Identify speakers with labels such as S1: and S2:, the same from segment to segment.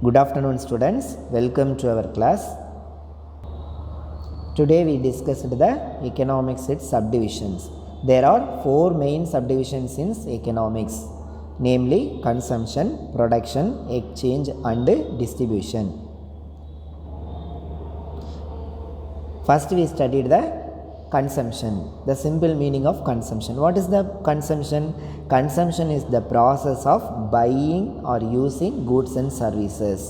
S1: Good afternoon students, welcome to our class. Today we discussed the economics its subdivisions. There are four main subdivisions in economics, namely consumption, production, exchange and distribution. First we studied the consumption, the simple meaning of consumption. What is the consumption? Consumption is the process of buying or using goods and services.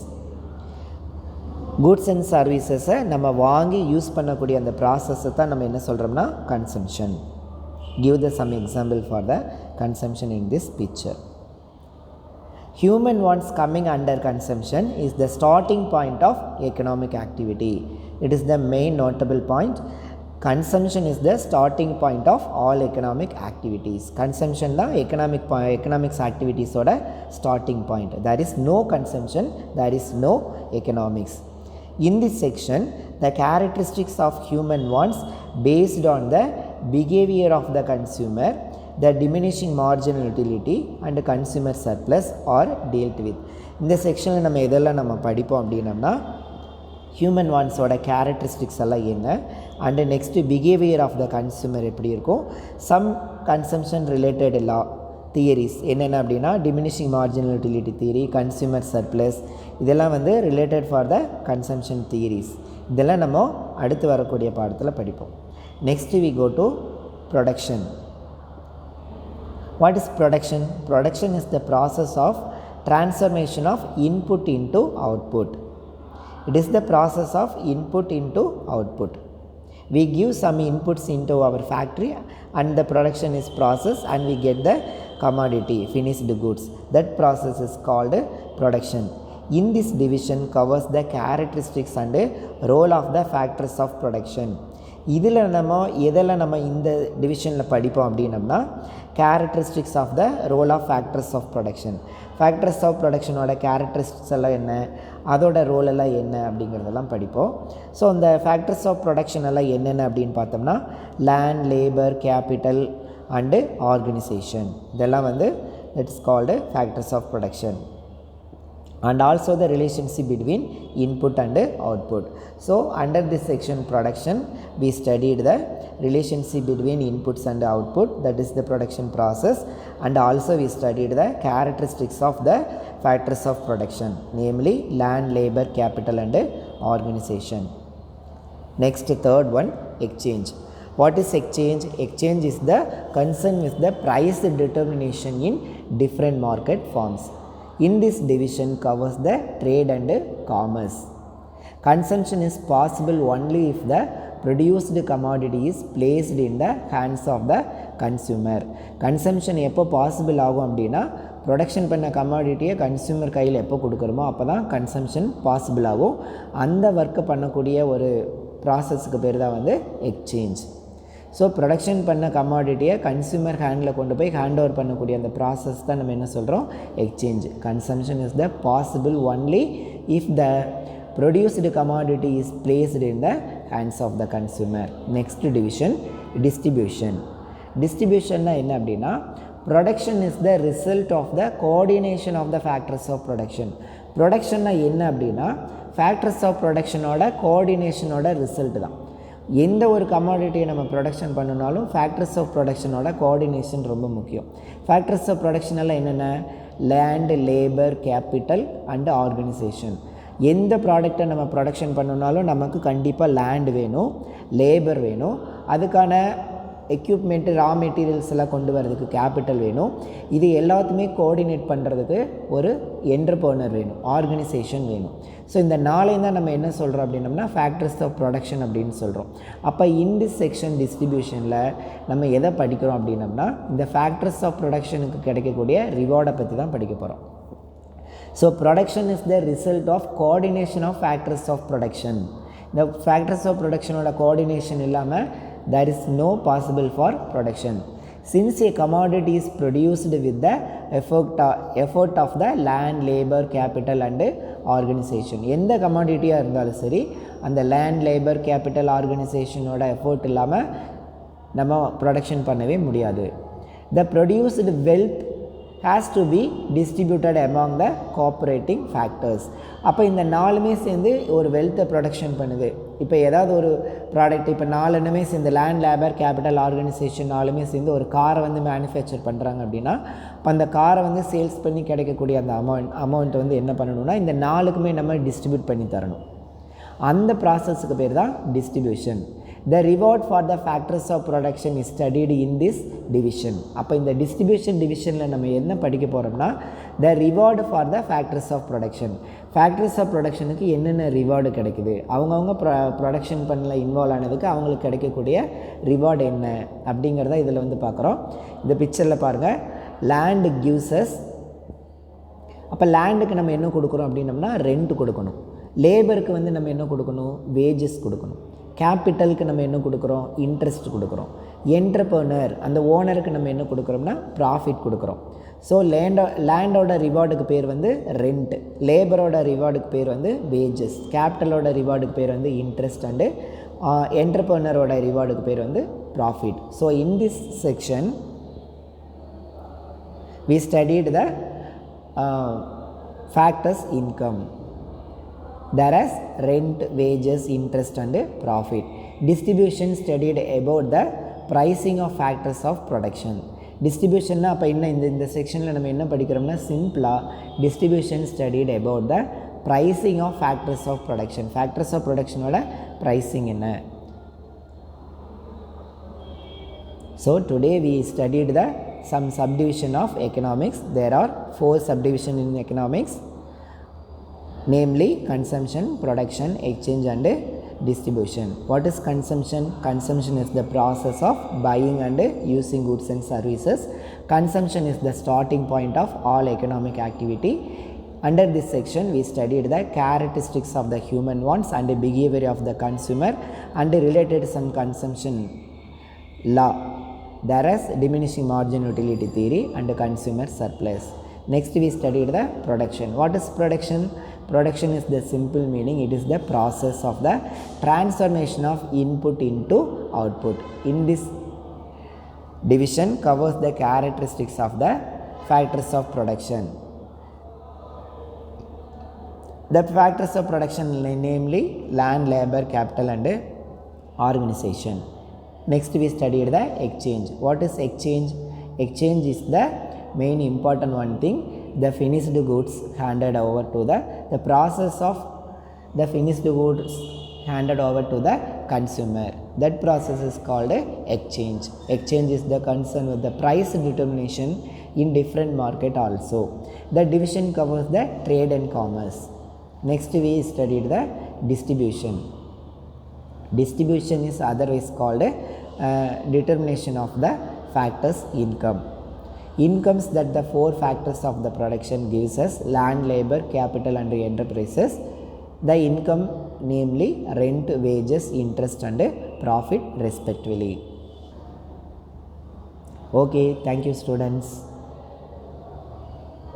S1: Goods and services நம்ம வாங்கி use பண்ணக்கூடிய அந்த ப்ராசஸை தான் நம்ம என்ன சொல்கிறோம்னா consumption. Give the some example for the consumption in this picture. Human wants coming under consumption is the starting point of economic activity. It is the main notable point. Consumption is the starting point of all economic activities. Consumption தான் economics activities ஓட starting point. There is no consumption, there is no economics. In this section, the characteristics of human wants based on the behavior of the consumer, the diminishing marginal utility and consumer surplus are dealt with. இந்த செக்ஷனில் நம்ம எதெல்லாம் நம்ம படிப்போம் அப்படின்னம்னா human வான்ஸோட characteristics எல்லாம் என்ன, and next behaviour of the consumer எப்படி இருக்கும், some consumption related law theories என்னென்ன அப்படின்னா diminishing marginal utility theory, consumer surplus, இதெல்லாம் வந்து related for the consumption theories. இதெல்லாம் நம்ம அடுத்து வரக்கூடிய பாடத்தில் படிப்போம். Next we go to production. What is production? Production is the process of transformation of input into output. It is the process of input into output. We give some inputs into our factory and the production is processed and we get the commodity, finished goods. That process is called production. In this division covers the characteristics and role of the factors of production. இதில் நம்ம எதெல்லாம் நம்ம இந்த டிவிஷனில் படிப்போம் அப்படின்னம்னா characteristics of the role of factors of production. Factors of ப்ரொடக்ஷனோட characteristics எல்லாம் என்ன, அதோட ரோல் எல்லாம் என்ன அப்படிங்கிறதெல்லாம் படிப்போம். ஸோ இந்த ஃபேக்டர்ஸ் ஆஃப் ப்ரொடக்ஷன் எல்லாம் என்னென்ன அப்படின்னு பார்த்தோம்னா land, labour, capital and organisation, இதெல்லாம் வந்து it's called factors of production. And also the relationship between input and output. So under this section production we studied the relationship between inputs and output, that is the production process, and also we studied the characteristics of the factors of production, namely land, labor, capital and organization. Next, third one, exchange. What is exchange? Exchange is the concern with the price determination in different market forms. In this division covers the trade and commerce. Consumption is possible only if the produced commodity is placed in the hands of the consumer. Consumption எப்போ possible ஆகும் அப்படின்னா production பண்ண கமாடிட்டியை consumer கையில் எப்போ கொடுக்குறோமோ அப்போ தான் consumption possible ஆகும். அந்த ஒர்க்கை பண்ணக்கூடிய ஒரு ப்ராசஸுக்கு பேர் தான் வந்து எக்ஸ்சேஞ்ச். ஸோ ப்ரொடக்ஷன் பண்ண கமாடிட்டியை கன்சியூமர் ஹேண்டில் கொண்டு போய் ஹேண்ட் ஓவர் பண்ணக்கூடிய அந்த ப்ராசஸ் தான் நம்ம என்ன சொல்கிறோம், exchange. Consumption is the possible only if the produced commodity is placed in the hands of the consumer. Next division, distribution. டிஸ்ட்ரிபியூஷன்னா என்ன அப்படின்னா production is the result of the coordination of the factors of production. ப்ரொடக்ஷன்னா என்ன அப்படின்னா factors of ப்ரொடக்ஷனோட கோஆர்டினேஷனோட result தான். எந்த ஒரு கமாடிட்டியை நம்ம ப்ரொடக்ஷன் பண்ணினாலும் ஃபேக்டர்ஸ் ஆஃப் ப்ரொடக்ஷனோட கோஆர்டினேஷன் ரொம்ப முக்கியம். ஃபேக்டர்ஸ் ஆஃப் ப்ரொடக்ஷன் எல்லாம் என்னென்ன, land, labour, capital and organisation. எந்த ப்ராடக்டை நம்ம ப்ரொடக்ஷன் பண்ணினாலும் நமக்கு கண்டிப்பாக லேண்ட் வேணும், லேபர் வேணும், அதுக்கான எக்யூப்மெண்ட்டு, ரா மெட்டீரியல்ஸ் எல்லாம் கொண்டு வரதுக்கு கேபிட்டல் வேணும். இது எல்லாத்தையுமே கோஆர்டினேட் பண்ணுறதுக்கு ஒரு என்டர்பிரனர் வேணும், ஆர்கனைசேஷன் வேணும். ஸோ இந்த நாளையும் தான் நம்ம என்ன சொல்கிறோம் அப்படின்னம்னா ஃபேக்டர்ஸ் ஆஃப் ப்ரொடக்ஷன் அப்படின்னு சொல்கிறோம். அப்போ இந்த செக்ஷன் டிஸ்ட்ரிபியூஷனில் நம்ம எதை படிக்கிறோம் அப்படின்னம்னா இந்த ஃபேக்டர்ஸ் ஆஃப் ப்ரொடக்ஷனுக்கு கிடைக்கக்கூடிய ரிவார்டை பற்றி தான் படிக்க போகிறோம். So production is the result of coordination of factors of production. இந்த ஃபேக்டர்ஸ் ஆஃப் ப்ரொடக்ஷனோட கோஆர்டினேஷன் இல்லாமல் there is no possible for production. Since a commodity is produced with the effort of the land, labor, capital and organization. எந்த கமாடிட்டியாக இருந்தாலும் சரி அந்த land, labour, capital, ஆர்கனைசேஷனோட effort இல்லாமல் நம்ம production பண்ணவே முடியாது. The produced wealth has to be distributed among the cooperating factors. அப்போ இந்த நாலுமே சேர்ந்து ஒரு வெல்த்தை ப்ரொடக்ஷன் பண்ணுது. இப்போ ஏதாவது ஒரு ப்ராடக்ட், இப்போ நாலுமே சேர்ந்து லேண்ட், லேபர், கேபிட்டல், ஆர்கனைசேஷன் நாலுமே சேர்ந்து ஒரு காரை வந்து மேனுஃபேக்சர் பண்ணுறாங்க அப்படின்னா, இப்போ அந்த காரை வந்து சேல்ஸ் பண்ணி கிடைக்கக்கூடிய அந்த அமௌண்ட்டை வந்து என்ன பண்ணணும்னா இந்த நாலுக்குமே நம்ம டிஸ்ட்ரிபியூட் பண்ணி தரணும். அந்த ப்ராசஸுக்கு பேர் தான் distribution. The reward for the factors of production is studied in this division. அப்போ இந்த டிஸ்ட்ரிபியூஷன் டிவிஷனில் நம்ம என்ன படிக்க போகிறோம்னா the reward for the factors of production. factors of productionக்கு என்னென்ன ரிவார்டு கிடைக்குது, அவங்கவுங்க ப்ரொடக்ஷன் பண்ணல இன்வால்வ் ஆனதுக்கு அவங்களுக்கு கிடைக்கக்கூடிய ரிவார்டு என்ன அப்படிங்கிறத இதில் வந்து பார்க்குறோம். இந்த பிக்சரில் பாருங்கள், லேண்ட் கிவ்ஸஸ். அப்போ லேண்டுக்கு நம்ம என்ன கொடுக்குறோம் அப்படின்னம்னா ரெண்ட் கொடுக்கணும். லேபருக்கு வந்து நம்ம என்ன கொடுக்கணும், வேஜஸ் கொடுக்கணும். கேபிட்டலுக்கு நம்ம என்ன கொடுக்குறோம், இன்ட்ரெஸ்ட் கொடுக்குறோம். என்டர்பிரனர் அந்த ஓனருக்கு நம்ம என்ன கொடுக்குறோம்னா ப்ராஃபிட் கொடுக்குறோம். ஸோ லேண்டோட ரிவார்டுக்கு பேர் வந்து ரெண்ட், லேபரோட ரிவார்டுக்கு பேர் வந்து வேஜஸ், கேபிட்டலோட ரிவார்டுக்கு பேர் வந்து இன்ட்ரெஸ்ட், அண்டு என்டர்பிரனரோட ரிவார்டுக்கு பேர் வந்து profit. So in this section we studied the factors income. There is rent, wages, interest and profit. Distribution studied about the pricing of factors of production. Distribution அப்போ இந்த செக்ஷனில் நம்ம என்ன படிக்கிறோம்னா சிம்பிளாக distribution studied about the pricing of factors of production. factors of productionோட pricing என்ன. So today we studied the some subdivision of economics. There are 4 subdivision in economics, namely consumption, production, exchange and distribution. What is consumption? Consumption is the process of buying and using goods and services. Consumption is the starting point of all economic activity. Under this section we studied the characteristics of the human wants and behavior of the consumer and related some consumption law. There is diminishing marginal utility theory and consumer surplus. Next we studied the production. What is production? Production is the simple meaning, it is the process of the transformation of input into output. In this division covers the characteristics of the factors of production. The factors of production namely land, labor, capital and organization. Next we studied the exchange. What is exchange? Exchange is the main important one thing, the finished goods handed over to the process of the finished goods handed over to the consumer. That process is called exchange. Exchange is the concern with the price determination in different market also. The division covers the trade and commerce. Next we studied the distribution. Distribution is otherwise called determination of the factors income. Incomes that the 4 factors of the production gives us land, labor, capital and enterprises. The income namely rent, wages, interest and profit respectively. Okay, thank you students.